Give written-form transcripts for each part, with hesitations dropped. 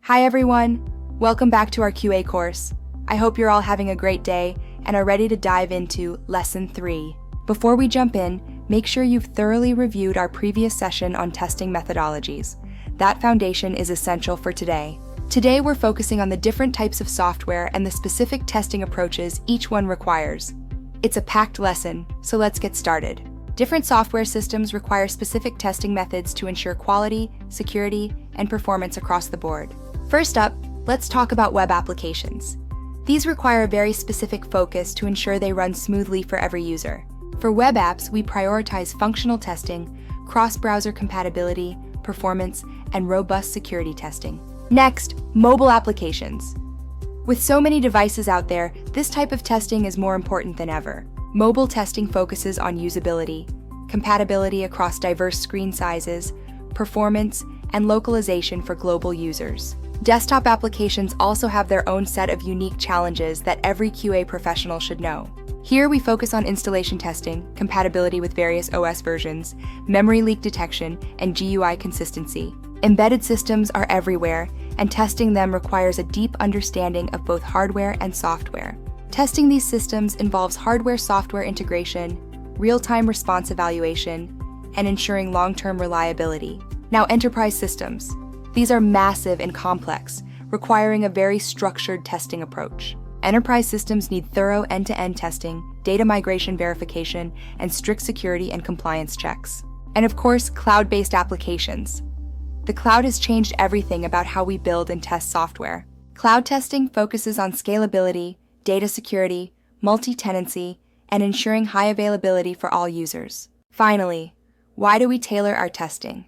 Hi everyone! Welcome back to our QA course. I hope you're all having a great day and are ready to dive into Lesson 3. Before we jump in, make sure you've thoroughly reviewed our previous session on testing methodologies. That foundation is essential for today. Today we're focusing on the different types of software and the specific testing approaches each one requires. It's a packed lesson, so let's get started. Different software systems require specific testing methods to ensure quality, security, and performance across the board. First up, let's talk about web applications. These require a very specific focus to ensure they run smoothly for every user. For web apps, we prioritize functional testing, cross-browser compatibility, performance, and robust security testing. Next, mobile applications. With so many devices out there, this type of testing is more important than ever. Mobile testing focuses on usability, compatibility across diverse screen sizes, performance, and localization for global users. Desktop applications also have their own set of unique challenges that every QA professional should know. Here we focus on installation testing, compatibility with various OS versions, memory leak detection, and GUI consistency. Embedded systems are everywhere, and testing them requires a deep understanding of both hardware and software. Testing these systems involves hardware-software integration, real-time response evaluation, and ensuring long-term reliability. Now, enterprise systems. These are massive and complex, requiring a very structured testing approach. Enterprise systems need thorough end-to-end testing, data migration verification, and strict security and compliance checks. And of course, cloud-based applications. The cloud has changed everything about how we build and test software. Cloud testing focuses on scalability, data security, multi-tenancy, and ensuring high availability for all users. Finally, why do we tailor our testing?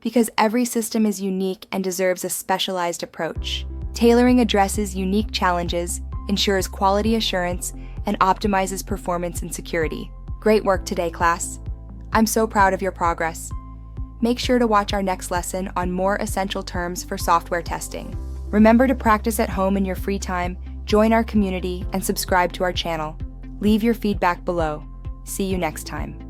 Because every system is unique and deserves a specialized approach. Tailoring addresses unique challenges, ensures quality assurance, and optimizes performance and security. Great work today, class. I'm so proud of your progress. Make sure to watch our next lesson on more essential terms for software testing. Remember to practice at home in your free time, join our community, and subscribe to our channel. Leave your feedback below. See you next time.